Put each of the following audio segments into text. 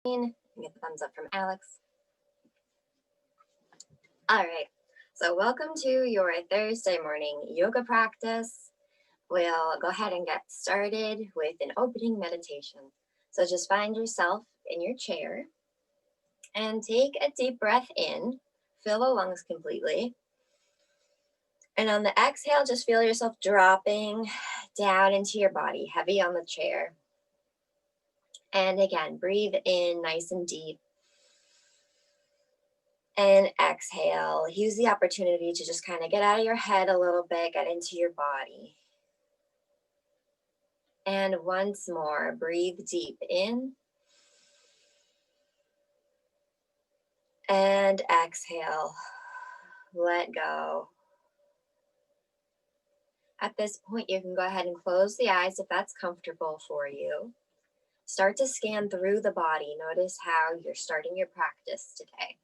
Get the thumbs up from Alex. All right, so welcome to your Thursday morning yoga practice. We'll go ahead and get started with an opening meditation. So just find yourself in your chair and take a deep breath in, fill the lungs completely. And on the exhale, just feel yourself dropping down into your body, heavy on the chair. And again, breathe in nice and deep. And exhale. Use the opportunity to just kind of get out of your head a little bit, get into your body. And once more, breathe deep in. And exhale. Let go. At this point, you can go ahead and close the eyes if that's comfortable for you. Start to scan through the body. Notice how you're starting your practice today.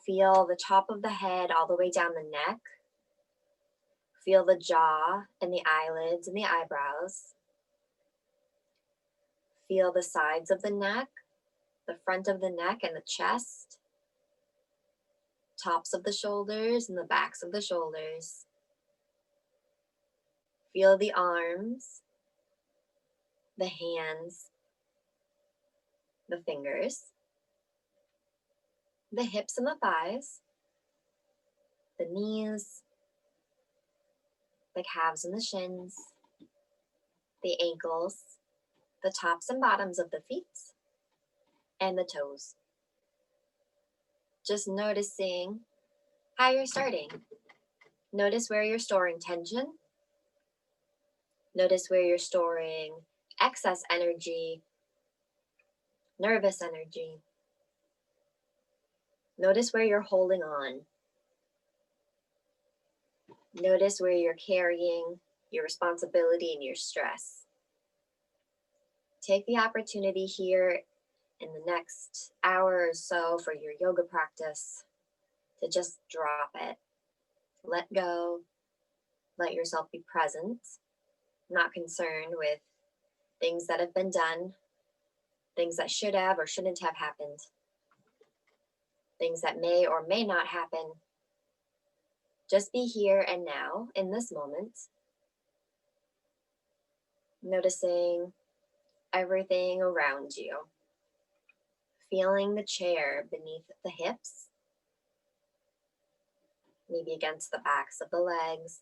Feel the top of the head all the way down the neck. Feel the jaw and the eyelids and the eyebrows. Feel the sides of the neck, the front of the neck and the chest, tops of the shoulders and the backs of the shoulders. Feel the arms, the hands, the fingers, the hips and the thighs, the knees, the calves and the shins, the ankles, the tops and bottoms of the feet, and the toes. Just noticing how you're starting. Notice where you're storing tension. Notice where you're storing excess energy, nervous energy. Notice where you're holding on. Notice where you're carrying your responsibility and your stress. Take the opportunity here in the next hour or so for your yoga practice to just drop it. Let go. Let yourself be present, not concerned with things that have been done, things that should have or shouldn't have happened, things that may or may not happen. Just be here and now in this moment, noticing everything around you, feeling the chair beneath the hips, maybe against the backs of the legs.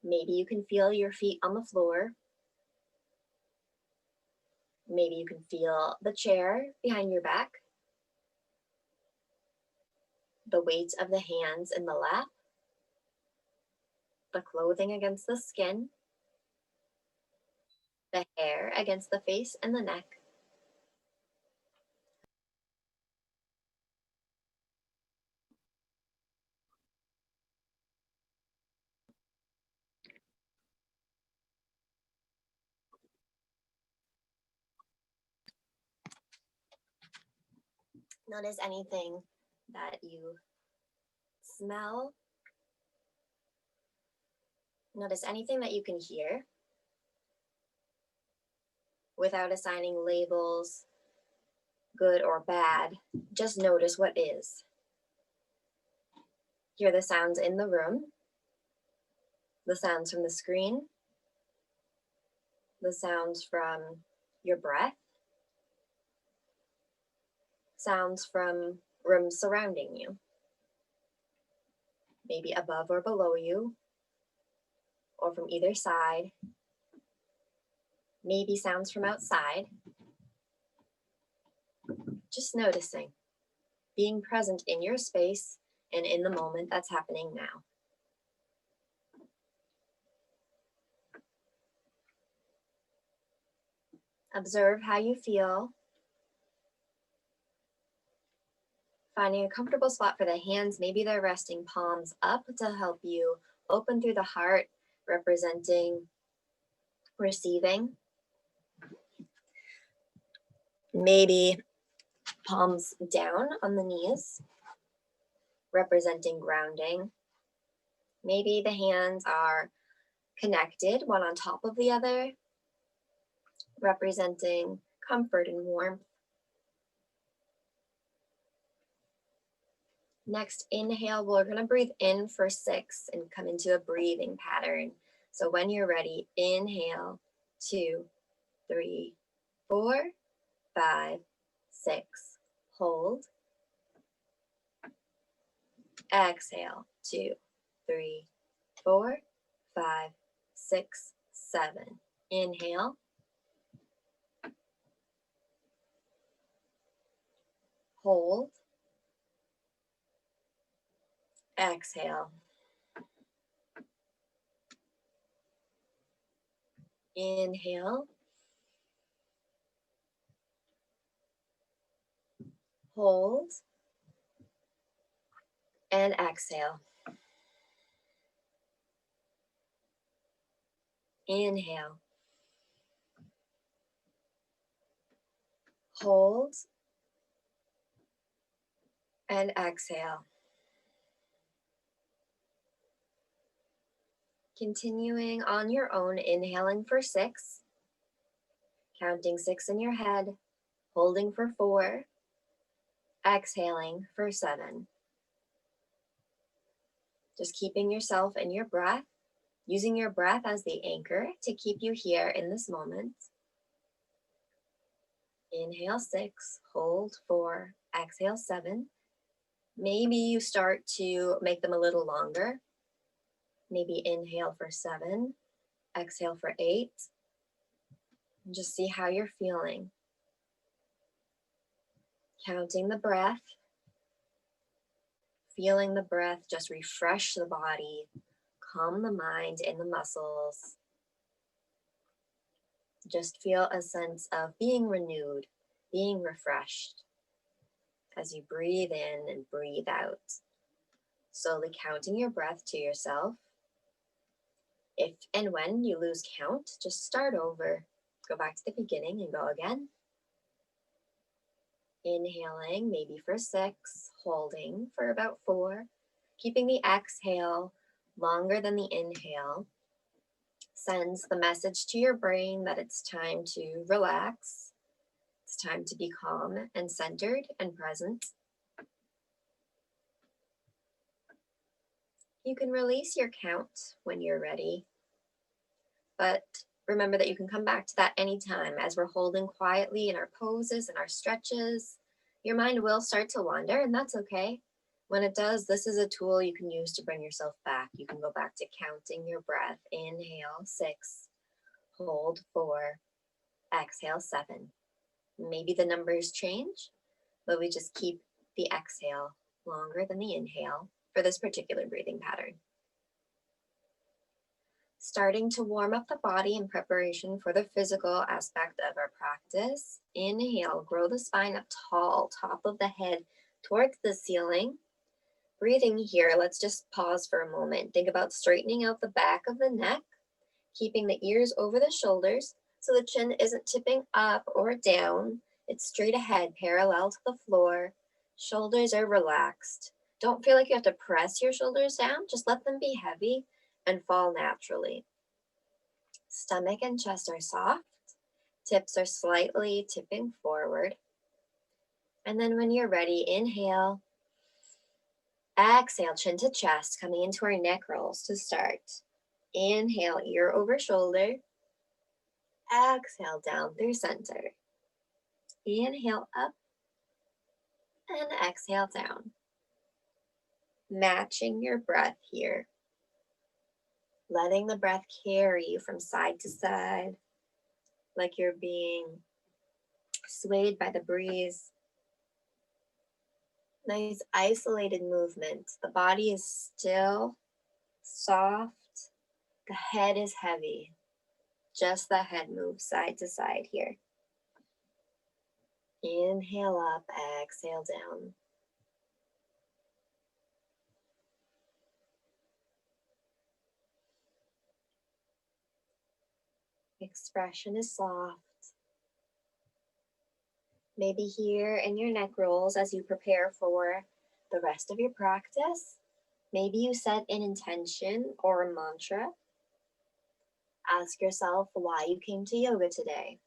Maybe you can feel your feet on the floor. Maybe you can feel the chair behind your back, the weight of the hands in the lap, the clothing against the skin, the hair against the face and the neck. Notice anything that you smell. Notice anything that you can hear without assigning labels, good or bad. Just notice what is. Hear the sounds in the room, the sounds from the screen, the sounds from your breath, sounds from rooms surrounding you, maybe above or below you, or from either side, maybe sounds from outside. Just noticing, being present in your space and in the moment that's happening now. Observe how you feel. Finding a comfortable spot for the hands, maybe they're resting palms up to help you open through the heart, representing receiving. Maybe palms down on the knees, representing grounding. Maybe the hands are connected, one on top of the other, representing comfort and warmth. Next, inhale, we're going to breathe in for 6 and come into a breathing pattern. So when you're ready, inhale, 2, 3, 4, 5, 6. Hold. Exhale, 2, 3, 4, 5, 6, 7. Inhale. Hold. Exhale. Inhale. Hold. And exhale. Inhale. Hold. And exhale. Continuing on your own, inhaling for 6, counting 6 in your head, holding for 4, exhaling for 7. Just keeping yourself in your breath, using your breath as the anchor to keep you here in this moment. Inhale 6, hold 4, exhale 7. Maybe you start to make them a little longer. Maybe inhale for 7, exhale for 8. And just see how you're feeling. Counting the breath, feeling the breath just refresh the body, calm the mind and the muscles. Just feel a sense of being renewed, being refreshed as you breathe in and breathe out. Slowly counting your breath to yourself. If and when you lose count, just start over. Go back to the beginning and go again. Inhaling, maybe for 6, holding for about 4, keeping the exhale longer than the inhale. Sends the message to your brain that it's time to relax. It's time to be calm and centered and present. You can release your count when you're ready, but remember that you can come back to that anytime. As we're holding quietly in our poses and our stretches, your mind will start to wander, and that's okay. When it does, this is a tool you can use to bring yourself back. You can go back to counting your breath. Inhale 6, hold 4, exhale 7. Maybe the numbers change, but we just keep the exhale longer than the inhale for this particular breathing pattern. Starting to warm up the body in preparation for the physical aspect of our practice. Inhale, grow the spine up tall, top of the head towards the ceiling. Breathing here, let's just pause for a moment. Think about straightening out the back of the neck, keeping the ears over the shoulders so the chin isn't tipping up or down. It's straight ahead, parallel to the floor. Shoulders are relaxed. Don't feel like you have to press your shoulders down. Just let them be heavy and fall naturally. Stomach and chest are soft. Tips are slightly tipping forward. And then when you're ready, inhale. Exhale, chin to chest, coming into our neck rolls to start. Inhale, ear over shoulder. Exhale, down through center. Inhale up and exhale down. Matching your breath here. Letting the breath carry you from side to side, like you're being swayed by the breeze. Nice isolated movement. The body is still, soft. The head is heavy. Just the head moves side to side here. Inhale up, exhale down. Expression is soft. Maybe here in your neck rolls as you prepare for the rest of your practice. Maybe you set an intention or a mantra. Ask yourself why you came to yoga today.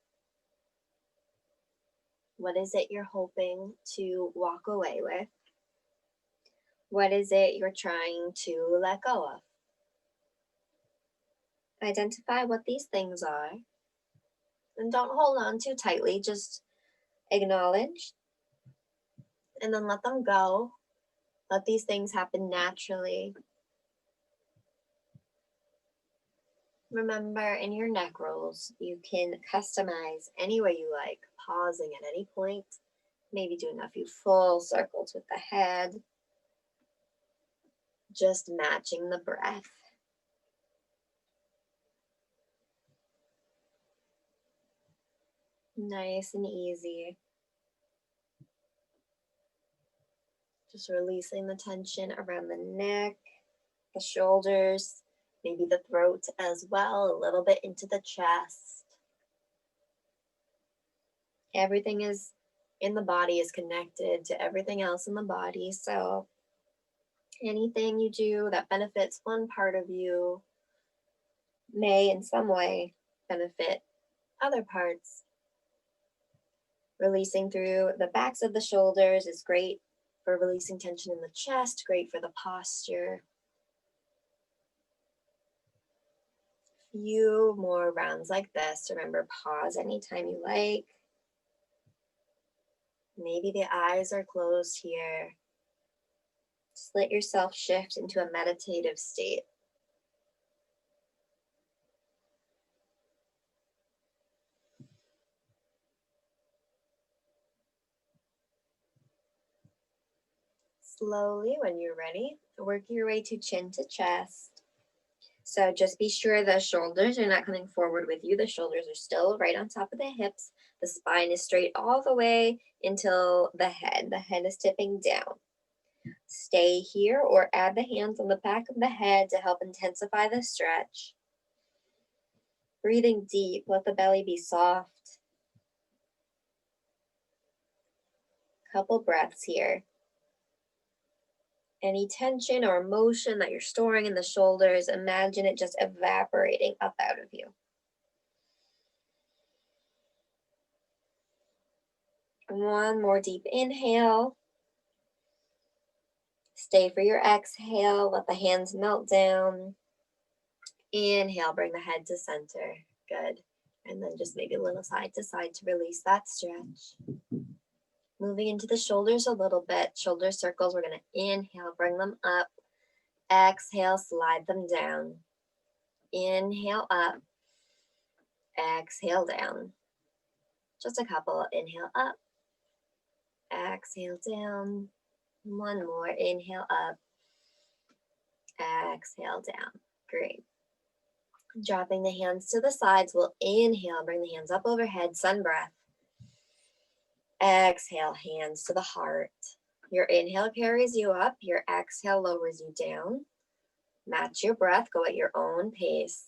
What is it you're hoping to walk away with? What is it you're trying to let go of? Identify what these things are and don't hold on too tightly. Just acknowledge and then let them go. Let these things happen naturally. Remember, in your neck rolls, you can customize any way you like, pausing at any point, maybe doing a few full circles with the head, just matching the breath. Nice and easy. Just releasing the tension around the neck, the shoulders, maybe the throat as well, a little bit into the chest. Everything is in the body is connected to everything else in the body. So anything you do that benefits one part of you may in some way benefit other parts. Releasing through the backs of the shoulders is great for releasing tension in the chest, great for the posture. Few more rounds like this. Remember, pause anytime you like. Maybe the eyes are closed here. Just let yourself shift into a meditative state. Slowly, when you're ready, work your way to chin to chest. So just be sure the shoulders are not coming forward with you. The shoulders are still right on top of the hips. The spine is straight all the way until the head. The head is tipping down. Stay here or add the hands on the back of the head to help intensify the stretch. Breathing deep, let the belly be soft. Couple breaths here. Any tension or emotion that you're storing in the shoulders, imagine it just evaporating up out of you. One more deep inhale. Stay for your exhale. Let the hands melt down. Inhale, bring the head to center. Good. And then just maybe a little side to side to release that stretch. Moving into the shoulders a little bit. Shoulder circles. We're going to inhale, bring them up. Exhale, slide them down. Inhale up. Exhale down. Just a couple. Inhale up. Exhale down. One more. Inhale up. Exhale down. Great. Dropping the hands to the sides. We'll inhale. Bring the hands up overhead. Sun breath. Exhale. Hands to the heart. Your inhale carries you up. Your exhale lowers you down. Match your breath. Go at your own pace.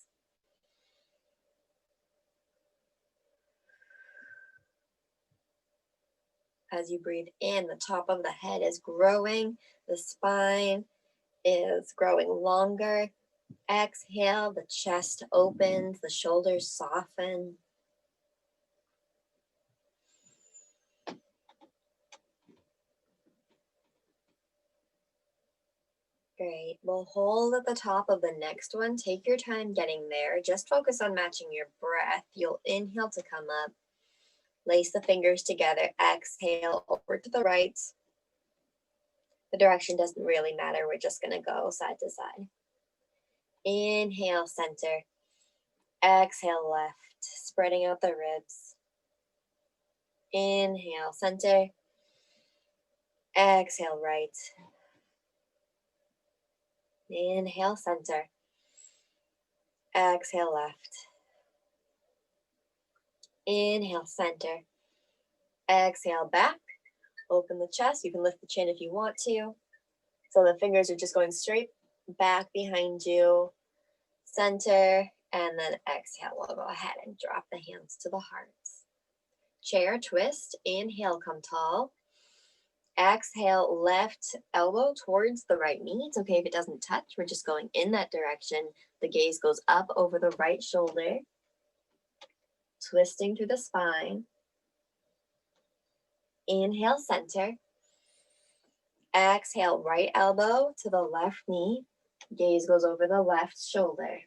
As you breathe in, the top of the head is growing. The spine is growing longer. Exhale, the chest opens, the shoulders soften. Great. We'll hold at the top of the next one. Take your time getting there. Just focus on matching your breath. You'll inhale to come up. Lace the fingers together. Exhale over to the right. The direction doesn't really matter. We're just going to go side to side. Inhale, center. Exhale, left. Spreading out the ribs. Inhale, center. Exhale, right. Inhale, center. Exhale, left. Inhale, center. Exhale, back. Open the chest. You can lift the chin if you want to. So the fingers are just going straight back behind you. Center. And then exhale. We'll go ahead and drop the hands to the heart. Chair twist. Inhale, come tall. Exhale, left elbow towards the right knee. It's okay if it doesn't touch. We're just going in that direction. The gaze goes up over the right shoulder. Twisting through the spine. Inhale, center. Exhale, right elbow to the left knee. Gaze goes over the left shoulder.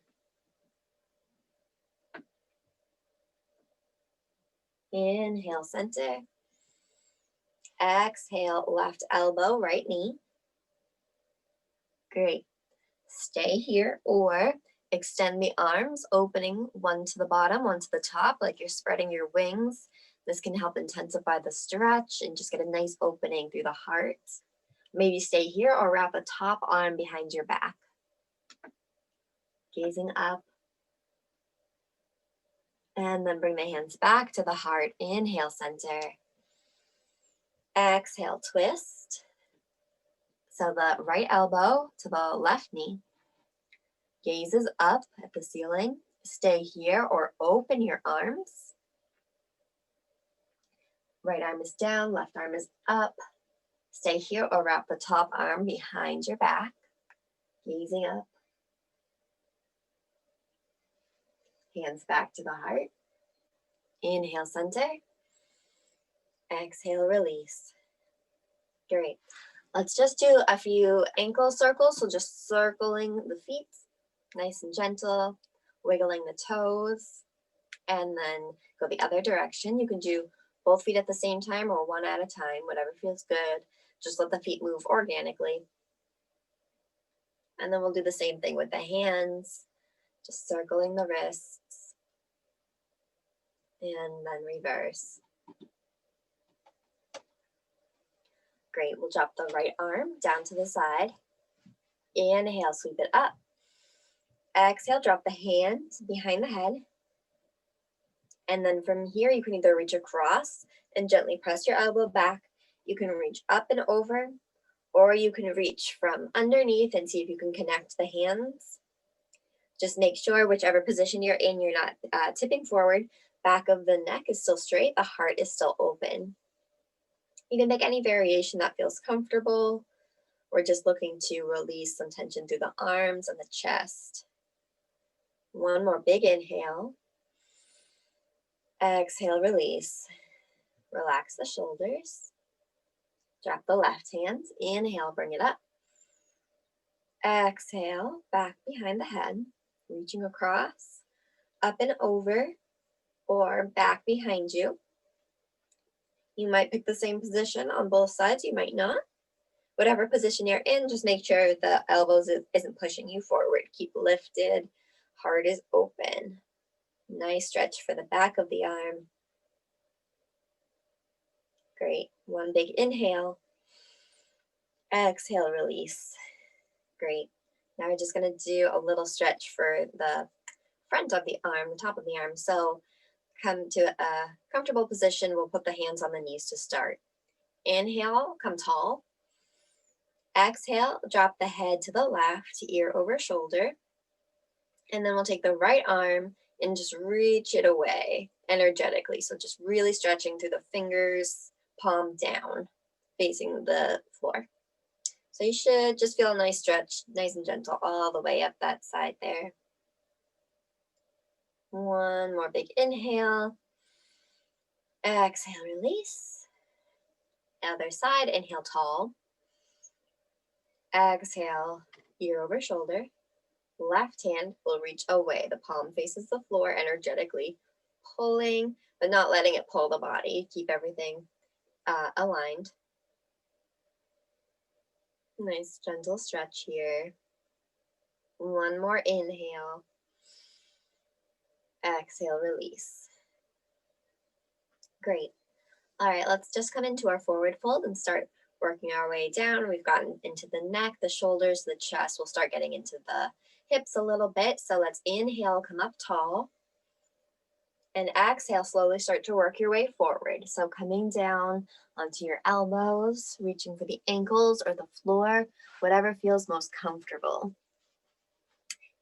Inhale, center. Exhale, left elbow, right knee. Great. Stay here or extend the arms, opening one to the bottom, one to the top, like you're spreading your wings. This can help intensify the stretch and just get a nice opening through the heart. Maybe stay here or wrap the top arm behind your back. Gazing up. And then bring the hands back to the heart. Inhale, center. Exhale, twist. So the right elbow to the left knee. Gaze is up at the ceiling. Stay here or open your arms. Right arm is down, left arm is up. Stay here or wrap the top arm behind your back. Gazing up. Hands back to the heart. Inhale, center. Exhale, release. Great. Let's just do a few ankle circles. So just circling the feet, nice and gentle, wiggling the toes, and then go the other direction. You can do both feet at the same time or one at a time, whatever feels good. Just let the feet move organically. And then we'll do the same thing with the hands, just circling the wrists, and then reverse. Great, we'll drop the right arm down to the side. Inhale, sweep it up. Exhale, drop the hand behind the head. And then from here, you can either reach across and gently press your elbow back. You can reach up and over, or you can reach from underneath and see if you can connect the hands. Just make sure whichever position you're in, you're not tipping forward. Back of the neck is still straight. The heart is still open. You can make any variation that feels comfortable. We're just looking to release some tension through the arms and the chest. One more big inhale. Exhale, release. Relax the shoulders. Drop the left hand. Inhale, bring it up. Exhale, back behind the head. Reaching across, up and over, or back behind you. You might pick the same position on both sides, you might not. Whatever position you're in, just make sure the elbows isn't pushing you forward. Keep lifted, heart is open. Nice stretch for the back of the arm. Great, one big inhale. Exhale, release. Great. Now we're just gonna do a little stretch for the front of the arm, the top of the arm. So come to a comfortable position. We'll put the hands on the knees to start. Inhale, come tall. Exhale, drop the head to the left, ear over shoulder. And then we'll take the right arm and just reach it away energetically. So just really stretching through the fingers, palm down, facing the floor. So you should just feel a nice stretch, nice and gentle all the way up that side there. One more big inhale. Exhale, release. Other side, inhale tall. Exhale, ear over shoulder. Left hand will reach away. The palm faces the floor, energetically pulling, but not letting it pull the body. Keep everything aligned. Nice gentle stretch here. One more inhale. Exhale, release. Great. All right, let's just come into our forward fold and start working our way down. We've gotten into the neck, the shoulders, the chest. We'll start getting into the hips a little bit. So let's inhale, come up tall. And exhale, slowly start to work your way forward. So coming down onto your elbows, reaching for the ankles or the floor, whatever feels most comfortable.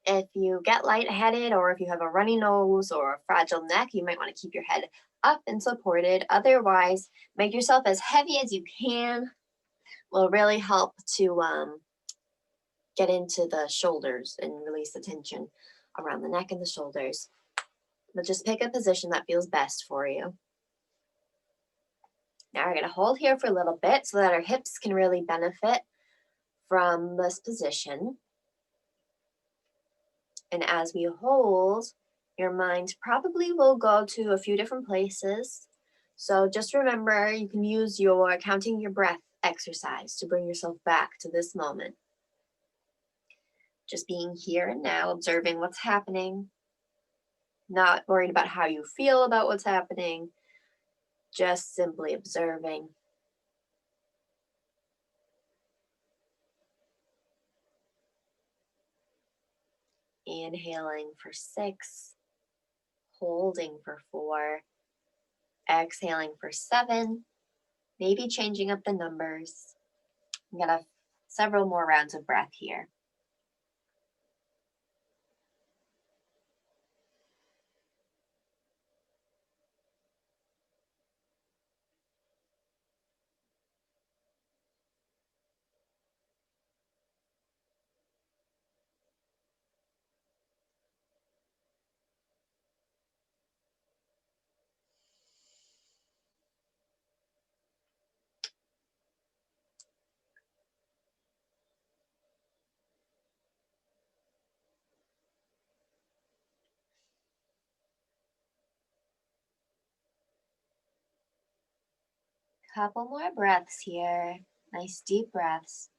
If you get lightheaded or if you have a runny nose or a fragile neck, you might want to keep your head up and supported. Otherwise, make yourself as heavy as you can. Will really help to get into the shoulders and release the tension around the neck and the shoulders. But just pick a position that feels best for you. Now we're going to hold here for a little bit so that our hips can really benefit from this position. And as we hold, your mind probably will go to a few different places. So just remember, you can use your counting your breath exercise to bring yourself back to this moment. Just being here and now, observing what's happening, not worried about how you feel about what's happening, just simply observing. Inhaling for 6, holding for 4, exhaling for 7, maybe changing up the numbers. I'm gonna have several more rounds of breath here. Couple more breaths here. Nice deep breaths.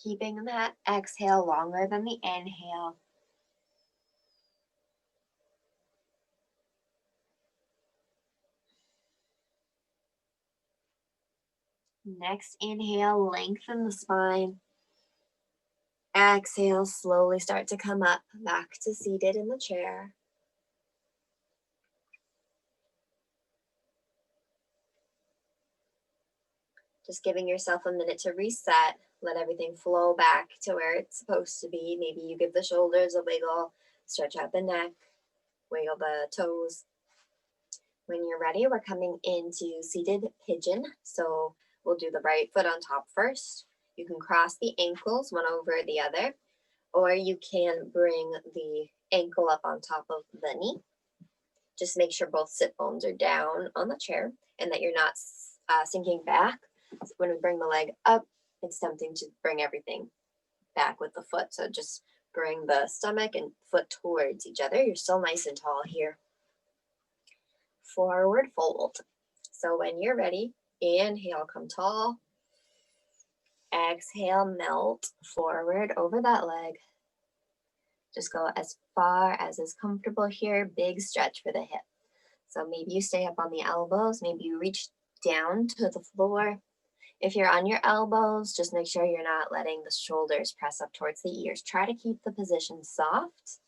Keeping that exhale longer than the inhale. Next inhale, lengthen the spine. Exhale, slowly start to come up back to seated in the chair. Just giving yourself a minute to reset. Let everything flow back to where it's supposed to be. Maybe you give the shoulders a wiggle, stretch out the neck, wiggle the toes. When you're ready, we're coming into seated pigeon. So we'll do the right foot on top first. You can cross the ankles one over the other, or you can bring the ankle up on top of the knee. Just make sure both sit bones are down on the chair and that you're not sinking back. So when we bring the leg up, it's tempting to bring everything back with the foot. So just bring the stomach and foot towards each other. You're still nice and tall here. Forward fold. So when you're ready, inhale, come tall. Exhale, melt forward over that leg. Just go as far as is comfortable here. Big stretch for the hip. So maybe you stay up on the elbows. Maybe you reach down to the floor. If you're on your elbows, just make sure you're not letting the shoulders press up towards the ears. Try to keep the position soft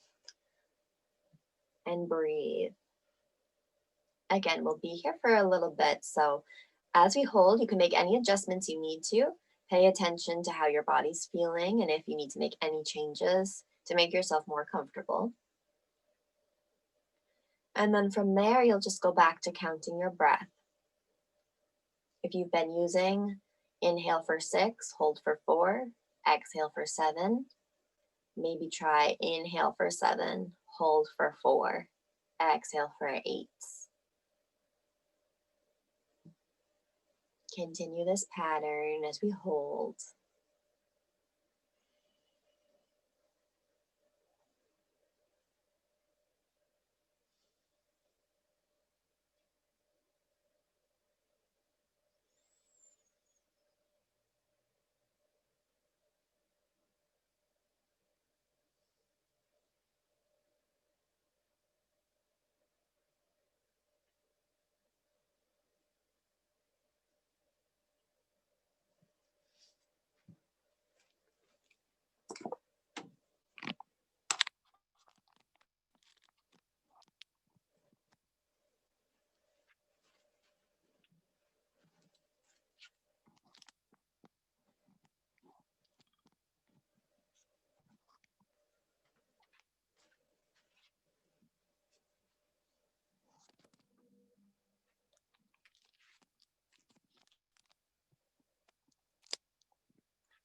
and breathe. Again, we'll be here for a little bit. So as we hold, you can make any adjustments you need to. Pay attention to how your body's feeling and if you need to make any changes to make yourself more comfortable. And then from there, you'll just go back to counting your breath. If you've been using inhale for 6, hold for 4, exhale for 7, maybe try inhale for 7, hold for 4, exhale for 8. Continue this pattern as we hold.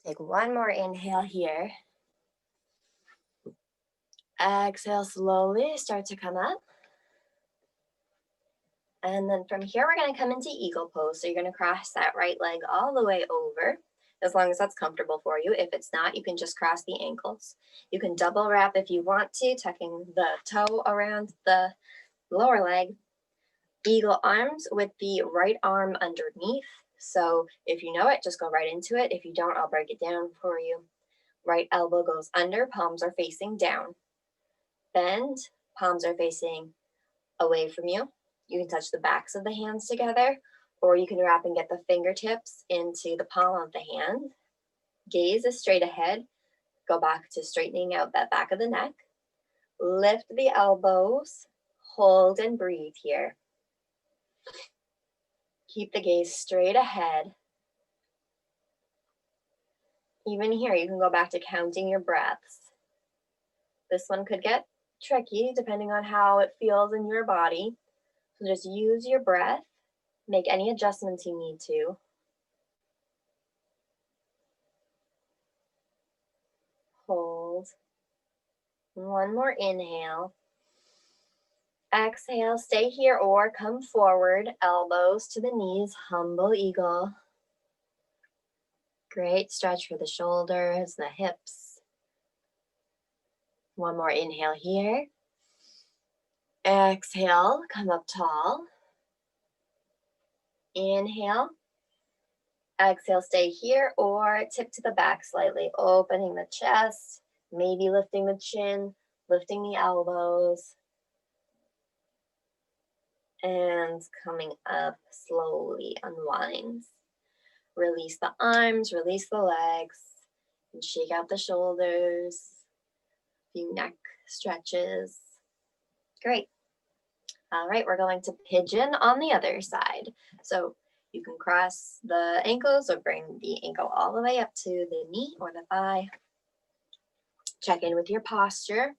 Take one more inhale here. Exhale, slowly start to come up. And then from here, we're gonna come into eagle pose. So you're gonna cross that right leg all the way over, as long as that's comfortable for you. If it's not, you can just cross the ankles. You can double wrap if you want to, tucking the toe around the lower leg. Eagle arms with the right arm underneath. So if you know it, just go right into it. If you don't, I'll break it down for you. Right elbow goes under, palms are facing down. Bend, palms are facing away from you. You can touch the backs of the hands together, or you can wrap and get the fingertips into the palm of the hand. Gaze is straight ahead. Go back to straightening out that back of the neck. Lift the elbows, hold and breathe here. Keep the gaze straight ahead. Even here, you can go back to counting your breaths. This one could get tricky depending on how it feels in your body. So just use your breath. Make any adjustments you need to. Hold. One more inhale. Exhale, stay here or come forward, elbows to the knees, humble eagle. Great stretch for the shoulders, the hips. One more inhale here. Exhale, come up tall. Inhale. Exhale, stay here or tip to the back slightly, opening the chest, maybe lifting the chin, lifting the elbows. And coming up, slowly unwinds. Release the arms, release the legs, and shake out the shoulders. A few neck stretches. Great. All right, we're going to pigeon on the other side. So you can cross the ankles or bring the ankle all the way up to the knee or the thigh. Check in with your posture.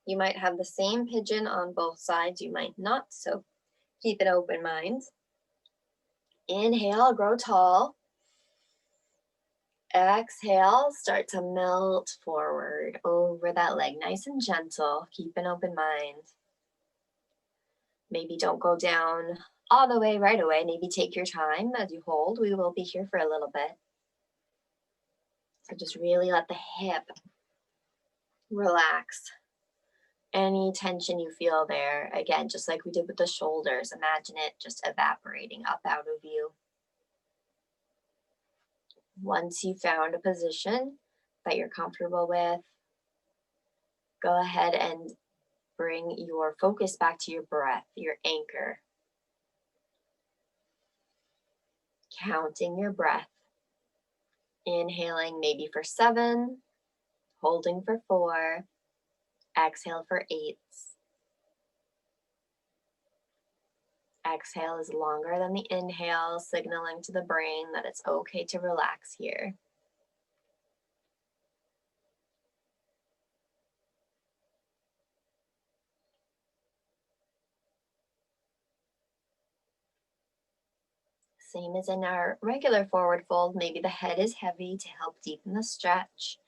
You might have the same pigeon on both sides, you might not, so keep an open mind. Inhale, grow tall. Exhale, start to melt forward over that leg, nice and gentle. Keep an open mind. Maybe don't go down all the way right away. Maybe take your time as you hold. We will be here for a little bit. So just really let the hip relax. Any tension you feel there, again, just like we did with the shoulders, imagine it just evaporating up out of you. Once you've found a position that you're comfortable with, go ahead and bring your focus back to your breath, your anchor. Counting your breath. Inhaling maybe for 7, holding for 4, exhale for 8. Exhale is longer than the inhale, signaling to the brain that it's okay to relax here. Same as in our regular forward fold, maybe the head is heavy to help deepen the stretch.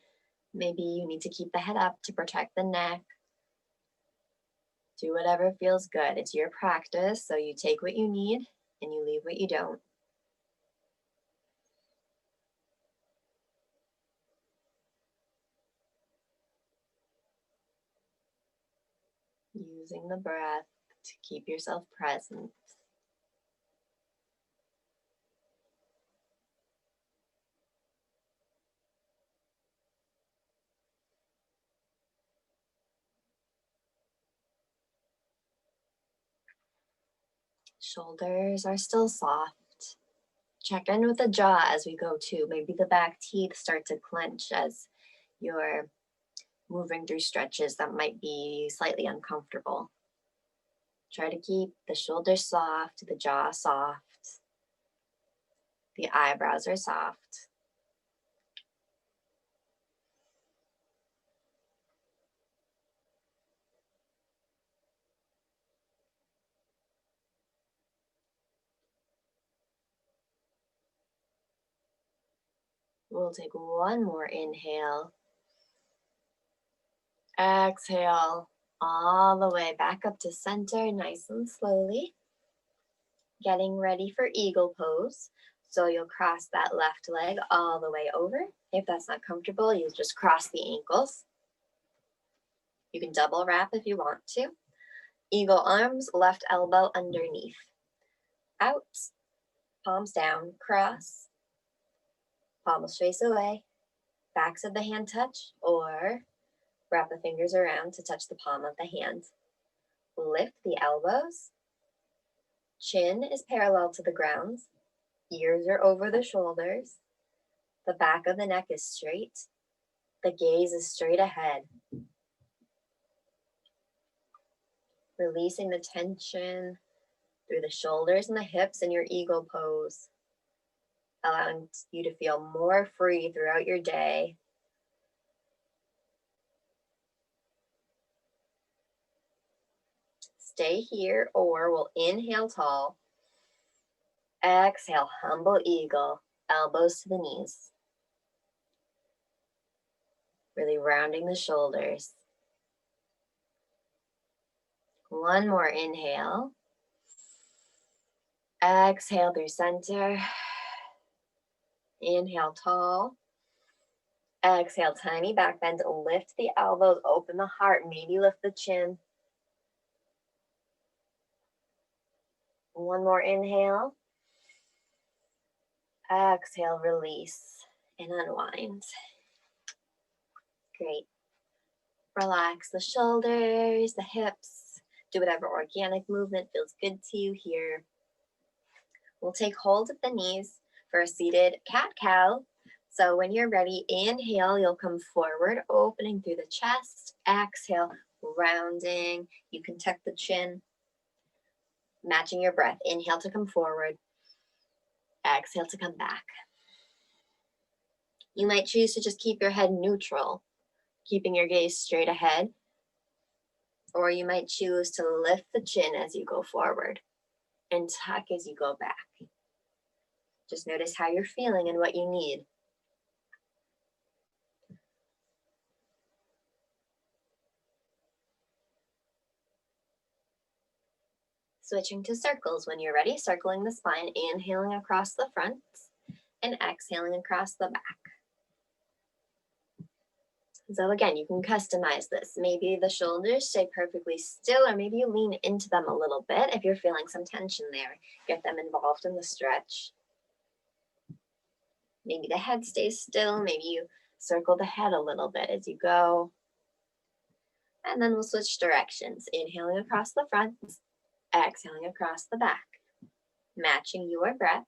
Maybe you need to keep the head up to protect the neck. Do whatever feels good. It's your practice, so you take what you need and you leave what you don't. Using the breath to keep yourself present. Shoulders are still soft. Check in with the jaw as we go too. Maybe the back teeth start to clench as you're moving through stretches that might be slightly uncomfortable. Try to keep the shoulders soft, the jaw soft. The eyebrows are soft. We'll take one more inhale. Exhale all the way back up to center, nice and slowly. Getting ready for eagle pose. So you'll cross that left leg all the way over. If that's not comfortable, you'll just cross the ankles. You can double wrap if you want to. Eagle arms, left elbow underneath. Out, palms down, cross. Palms face away. Backs of the hand touch, or wrap the fingers around to touch the palm of the hand. Lift the elbows. Chin is parallel to the ground. Ears are over the shoulders. The back of the neck is straight. The gaze is straight ahead. Releasing the tension through the shoulders and the hips in your eagle pose. Allowing you to feel more free throughout your day. Stay here, or we'll inhale tall. Exhale, humble eagle, elbows to the knees. Really rounding the shoulders. One more inhale. Exhale through center. Inhale tall. Exhale, tiny back bend. Lift the elbows, open the heart, maybe lift the chin. One more inhale. Exhale, release and unwind. Great. Relax the shoulders, the hips. Do whatever organic movement feels good to you here. We'll take hold of the knees for a seated cat-cow. So when you're ready, inhale, you'll come forward, opening through the chest. Exhale, rounding. You can tuck the chin, matching your breath. Inhale to come forward. Exhale to come back. You might choose to just keep your head neutral, keeping your gaze straight ahead. Or you might choose to lift the chin as you go forward and tuck as you go back. Just notice how you're feeling and what you need. Switching to circles when you're ready, circling the spine, inhaling across the front and exhaling across the back. So again, you can customize this. Maybe the shoulders stay perfectly still, or maybe you lean into them a little bit if you're feeling some tension there. Get them involved in the stretch. Maybe the head stays still. Maybe you circle the head a little bit as you go. And then we'll switch directions. Inhaling across the front, exhaling across the back. Matching your breath.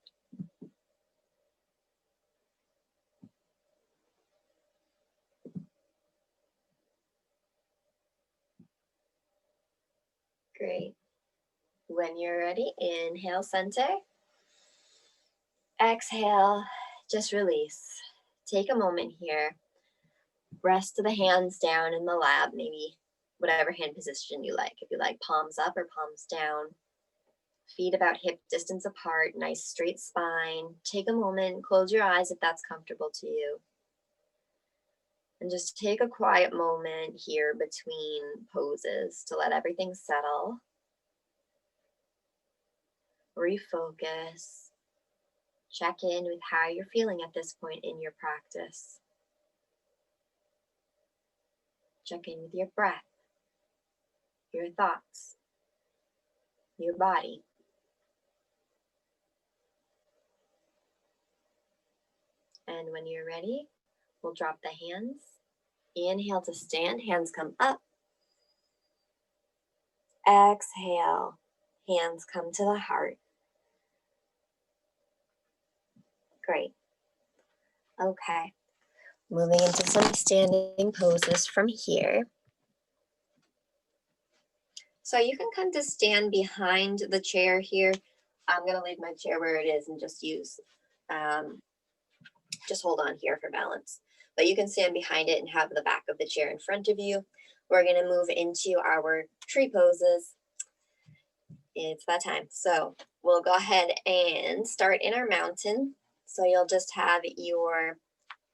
Great. When you're ready, inhale, center. Exhale, just release. Take a moment here. Rest the hands down in the lap, maybe whatever hand position you like. If you like palms up or palms down. Feet about hip distance apart, nice straight spine. Take a moment, close your eyes if that's comfortable to you. And just take a quiet moment here between poses to let everything settle. Refocus. Check in with how you're feeling at this point in your practice. Check in with your breath, your thoughts, your body. And when you're ready, we'll drop the hands. Inhale to stand, hands come up. Exhale, hands come to the heart. Great. Okay. Moving into some standing poses from here. So you can come to stand behind the chair here. I'm going to leave my chair where it is and just just hold on here for balance. But you can stand behind it and have the back of the chair in front of you. We're going to move into our tree poses. It's that time. So we'll go ahead and start in our mountain. So you'll just have your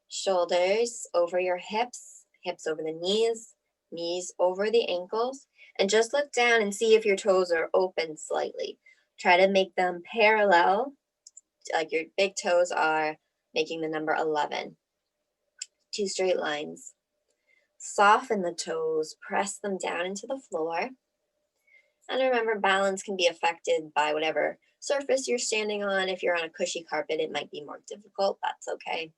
Shoulders over your hips, hips over the knees, knees over the ankles, and just look down and see if your toes are open slightly. Try to make them parallel, like your big toes are making the number 11. Two straight lines. Soften the toes, press them down into the floor. And remember, balance can be affected by whatever surface you're standing on. If you're on a cushy carpet, it might be more difficult. That's okay.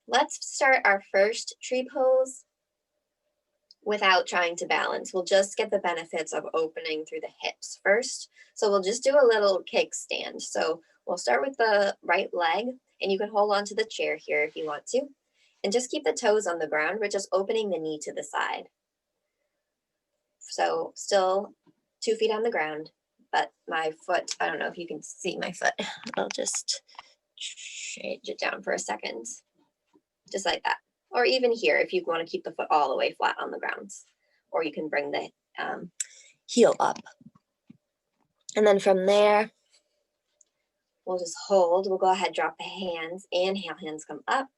Let's start our first tree pose without trying to balance. We'll just get the benefits of opening through the hips first. So we'll just do a little kickstand. So we'll start with the right leg, and you can hold on to the chair here if you want to. And just keep the toes on the ground. We're just opening the knee to the side. So still 2 feet on the ground, but my foot, I don't know if you can see my foot. I'll just change it down for a second, just like that. Or even here, if you want to keep the foot all the way flat on the ground, or you can bring the heel up. And then from there, we'll just hold. We'll go ahead, drop the hands. Inhale, hands come up.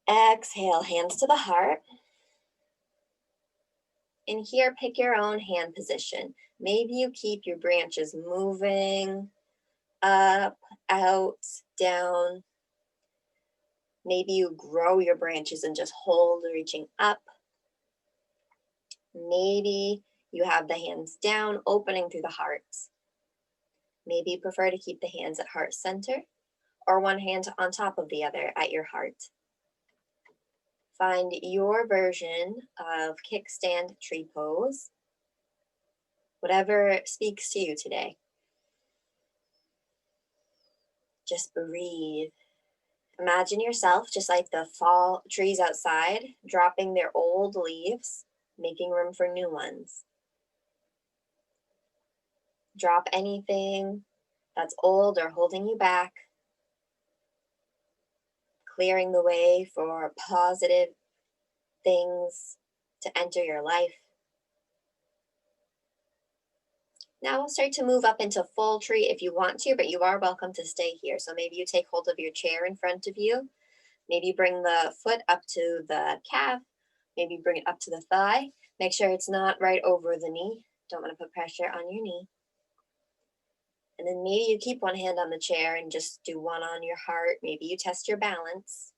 Exhale, hands to the heart. And here, pick your own hand position. Maybe you keep your branches moving up, out, down. Maybe you grow your branches and just hold, reaching up. Maybe you have the hands down, opening through the heart. Maybe you prefer to keep the hands at heart center, or one hand on top of the other at your heart. Find your version of kickstand tree pose, whatever speaks to you today. Just breathe. Imagine yourself just like the fall trees outside, dropping their old leaves, making room for new ones. Drop anything that's old or holding you back, clearing the way for positive things to enter your life. Now we'll start to move up into full tree if you want to, but you are welcome to stay here. So maybe you take hold of your chair in front of you. Maybe bring the foot up to the calf. Maybe bring it up to the thigh. Make sure it's not right over the knee. Don't want to put pressure on your knee. And then maybe you keep one hand on the chair and just do one on your heart. Maybe you test your balance.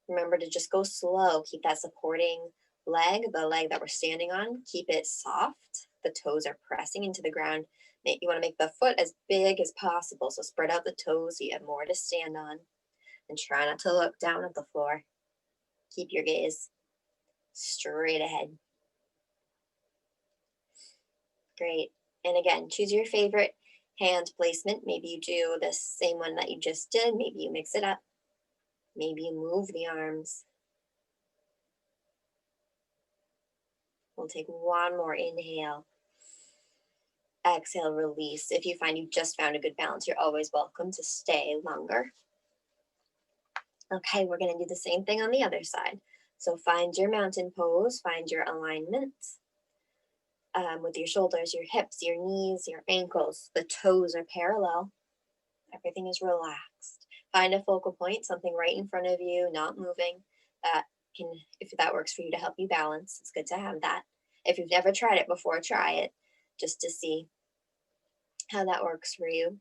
Remember to just go slow. Keep that supporting leg, the leg that we're standing on, keep it soft. The toes are pressing into the ground. You want to make the foot as big as possible. So spread out the toes so you have more to stand on. And try not to look down at the floor. Keep your gaze straight ahead. Great. And again, choose your favorite hand placement. Maybe you do the same one that you just did. Maybe you mix it up. Maybe you move the arms. We'll take one more inhale. Exhale, release. If you find you just found a good balance, you're always welcome to stay longer. Okay, we're going to do the same thing on the other side. So find your mountain pose, find your alignment with your shoulders, your hips, your knees, your ankles. The toes are parallel. Everything is relaxed. Find a focal point, something right in front of you, not moving. That can, if that works for you to help you balance, it's good to have that. If you've never tried it before, try it just to see how that works for you.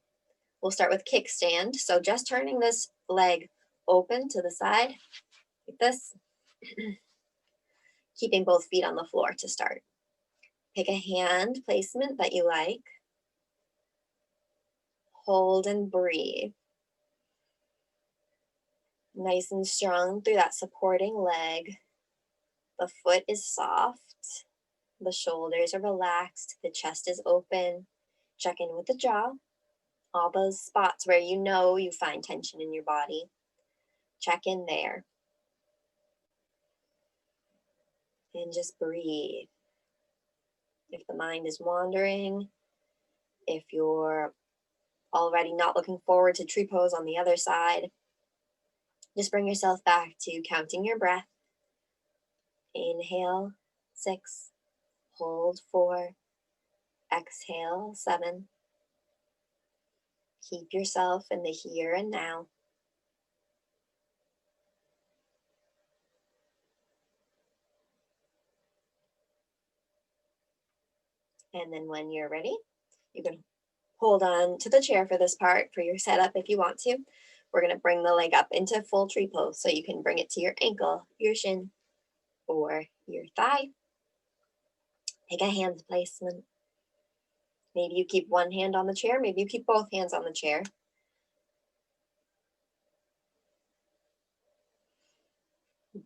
We'll start with kickstand. So just turning this leg open to the side like this, keeping both feet on the floor to start. Pick a hand placement that you like. Hold and breathe. Nice and strong through that supporting leg. The foot is soft. The shoulders are relaxed. The chest is open. Check in with the jaw. All those spots where you know you find tension in your body. Check in there. And just breathe. If the mind is wandering, if you're already not looking forward to tree pose on the other side, just bring yourself back to counting your breath. Inhale, 6. Hold 4. Exhale, 7. Keep yourself in the here and now. And then when you're ready, you can hold on to the chair for this part for your setup if you want to. We're going to bring the leg up into full tree pose. So you can bring it to your ankle, your shin, or your thigh. Make a hand placement. Maybe you keep one hand on the chair. Maybe you keep both hands on the chair.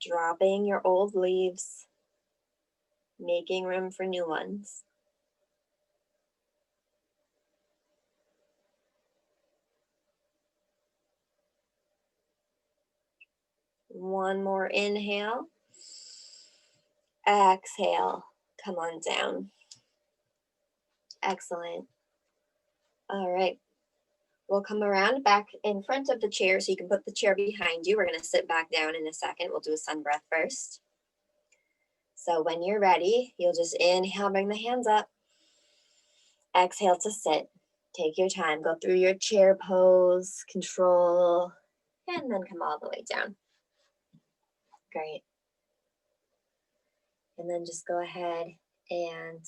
Dropping your old leaves, making room for new ones. One more inhale. Exhale. Come on down. Excellent. All right. We'll come around back in front of the chair so you can put the chair behind you. We're going to sit back down in a second. We'll do a sun breath first. So when you're ready, you'll just inhale, bring the hands up. Exhale to sit. Take your time. Go through your chair pose, control, and then come all the way down. Great. And then just go ahead and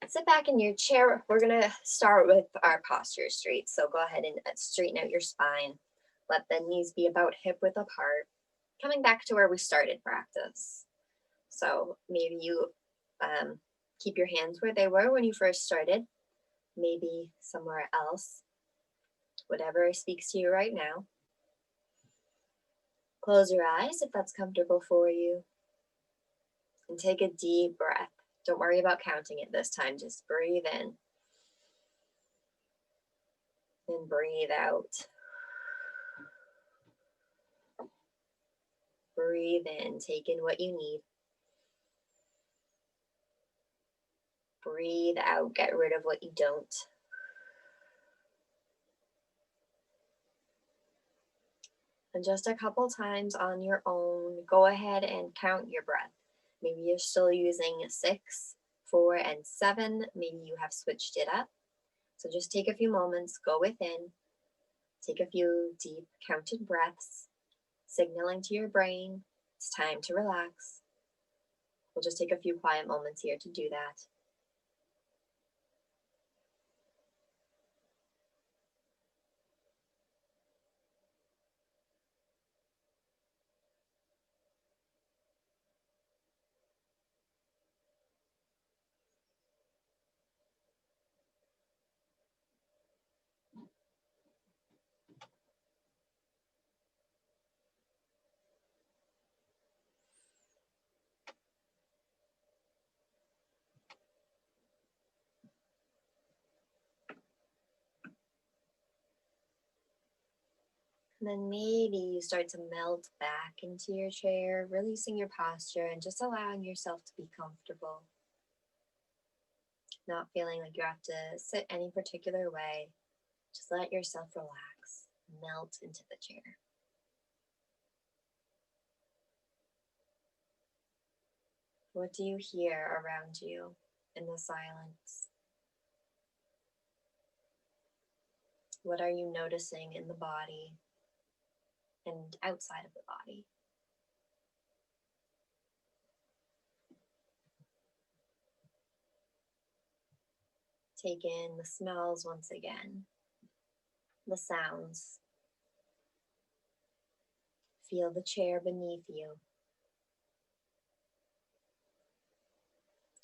sit back in your chair. We're going to start with our posture straight. So go ahead and straighten out your spine. Let the knees be about hip width apart. Coming back to where we started practice. So maybe you keep your hands where they were when you first started. Maybe somewhere else. Whatever speaks to you right now. Close your eyes if that's comfortable for you. And take a deep breath. Don't worry about counting it this time. Just breathe in. And breathe out. Breathe in. Take in what you need. Breathe out. Get rid of what you don't. And just a couple times on your own, go ahead and count your breath. Maybe you're still using 6, 4, and 7. Maybe you have switched it up. So just take a few moments, go within, take a few deep counted breaths, signaling to your brain, it's time to relax. We'll just take a few quiet moments here to do that. And then maybe you start to melt back into your chair, releasing your posture and just allowing yourself to be comfortable. Not feeling like you have to sit any particular way. Just let yourself relax, melt into the chair. What do you hear around you in the silence? What are you noticing in the body and outside of the body? Take in the smells once again, the sounds. Feel the chair beneath you.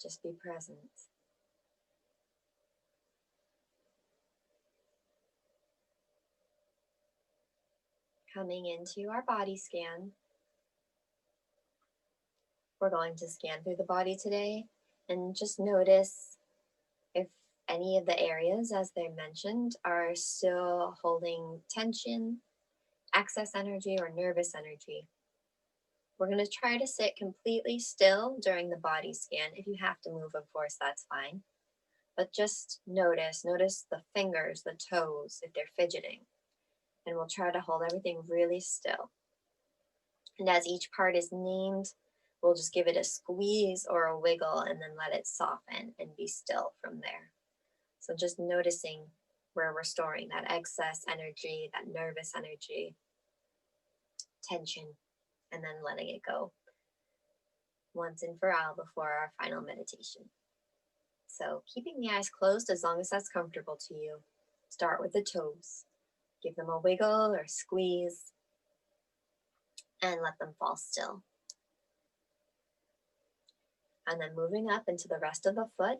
Just be present. Coming into our body scan. We're going to scan through the body today and just notice if any of the areas, as they mentioned, are still holding tension, excess energy, or nervous energy. We're going to try to sit completely still during the body scan. If you have to move, of course, that's fine. But just notice the fingers, the toes, if they're fidgeting. And we'll try to hold everything really still. And as each part is named, we'll just give it a squeeze or a wiggle and then let it soften and be still from there. So just noticing where we're storing that excess energy, that nervous energy, tension, and then letting it go once and for all before our final meditation. So keeping the eyes closed as long as that's comfortable to you. Start with the toes. Give them a wiggle or squeeze and let them fall still. And then moving up into the rest of the foot,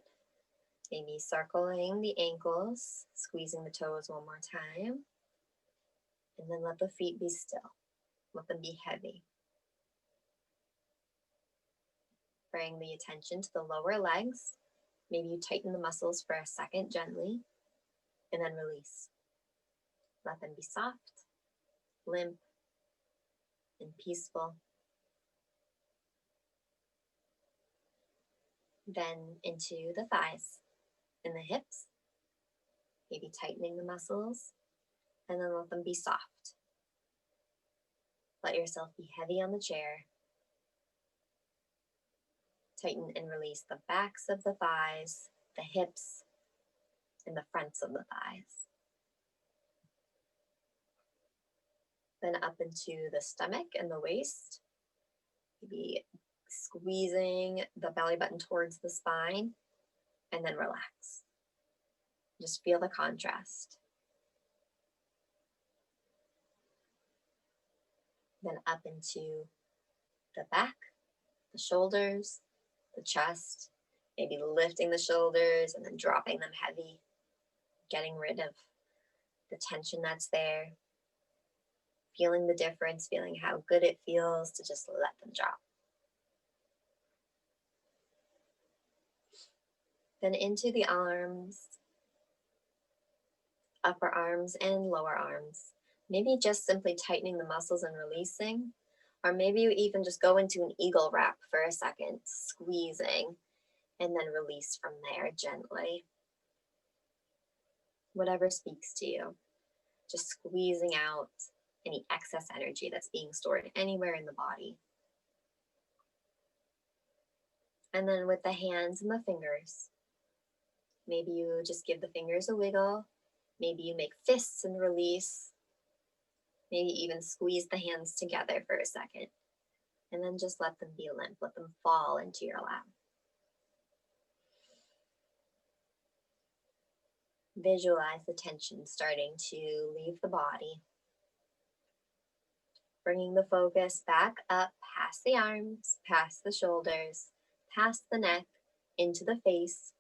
maybe circling the ankles, squeezing the toes one more time, and then let the feet be still. Let them be heavy. Bring the attention to the lower legs. Maybe you tighten the muscles for a second gently, and then release. Let them be soft, limp, and peaceful. Then into the thighs and the hips, maybe tightening the muscles, and then let them be soft. Let yourself be heavy on the chair. Tighten and release the backs of the thighs, the hips, and the fronts of the thighs. Then up into the stomach and the waist, maybe squeezing the belly button towards the spine, and then relax. Just feel the contrast. Then up into the back, the shoulders, the chest, maybe lifting the shoulders and then dropping them heavy, getting rid of the tension that's there, feeling the difference, feeling how good it feels to just let them drop. Then into the arms, upper arms and lower arms. Maybe just simply tightening the muscles and releasing, or maybe you even just go into an eagle wrap for a second, squeezing, and then release from there gently. Whatever speaks to you, just squeezing out any excess energy that's being stored anywhere in the body. And then with the hands and the fingers, maybe you just give the fingers a wiggle. Maybe you make fists and release. Maybe even squeeze the hands together for a second. And then just let them be limp. Let them fall into your lap. Visualize the tension starting to leave the body. Bringing the focus back up past the arms, past the shoulders, past the neck, into the face.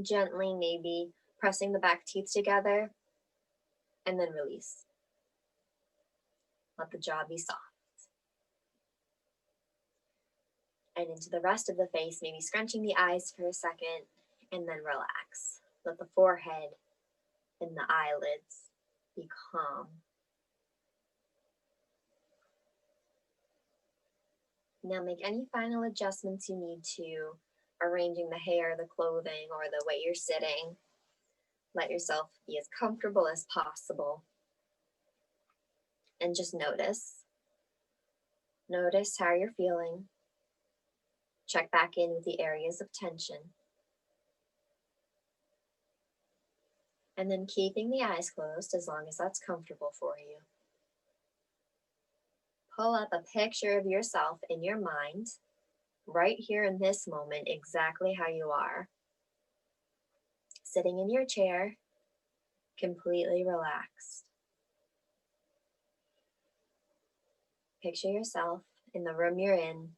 Gently, maybe pressing the back teeth together, and then release. Let the jaw be soft. And into the rest of the face, maybe scrunching the eyes for a second, and then relax. Let the forehead and the eyelids be calm. Now make any final adjustments you need to, arranging the hair, the clothing, or the way you're sitting. Let yourself be as comfortable as possible. And just notice. Notice how you're feeling. Check back in with the areas of tension. And then keeping the eyes closed as long as that's comfortable for you. Pull up a picture of yourself in your mind, right here in this moment, exactly how you are. Sitting in your chair, completely relaxed. Picture yourself in the room you're in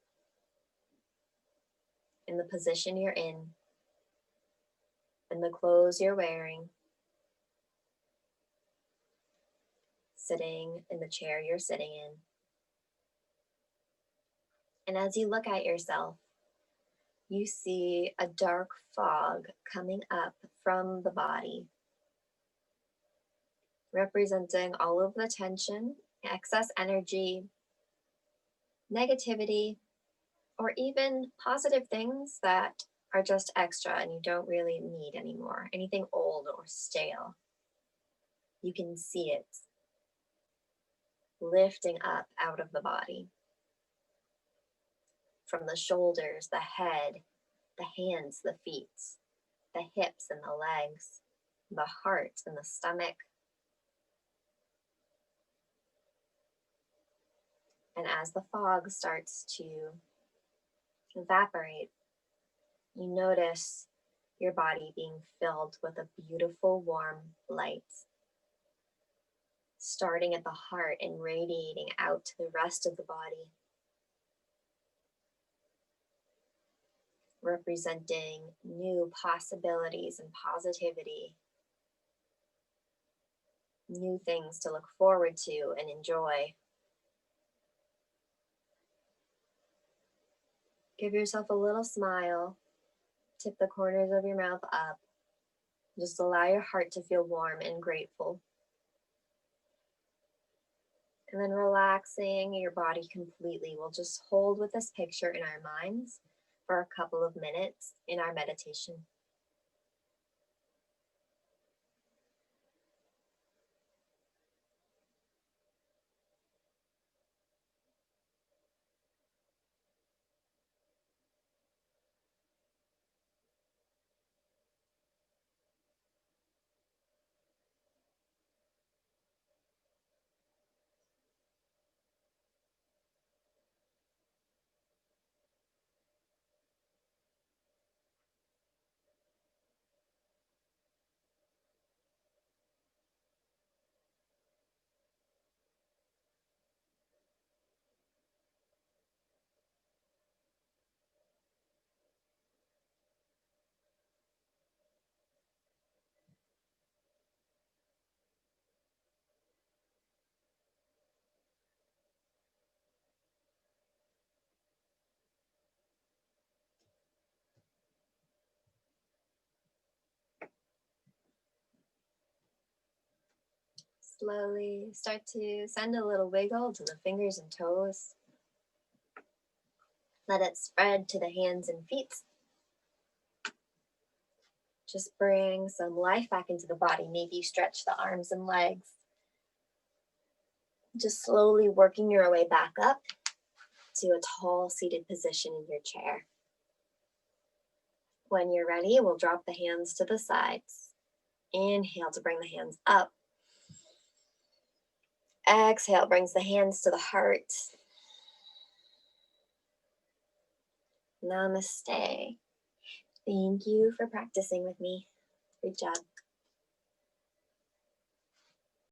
the position you're in the clothes you're wearing, sitting in the chair you're sitting in. And as you look at yourself, you see a dark fog coming up from the body, representing all of the tension, excess energy, negativity, or even positive things that are just extra and you don't really need anymore, anything old or stale. You can see it lifting up out of the body. From the shoulders, the head, the hands, the feet, the hips and the legs, the heart and the stomach. And as the fog starts to evaporate, You notice your body being filled with a beautiful warm light, starting at the heart and radiating out to the rest of the body, representing new possibilities and positivity, new things to look forward to and enjoy. Give yourself a little smile, tip the corners of your mouth up. Just allow your heart to feel warm and grateful. And then relaxing your body completely. We'll just hold with this picture in our minds for a couple of minutes in our meditation. Slowly start to send a little wiggle to the fingers and toes. Let it spread to the hands and feet. Just bring some life back into the body. Maybe stretch the arms and legs. Just slowly working your way back up to a tall seated position in your chair. When you're ready, we'll drop the hands to the sides. Inhale to bring the hands up. Exhale brings the hands to the heart. Namaste. Thank you for practicing with me. Good job.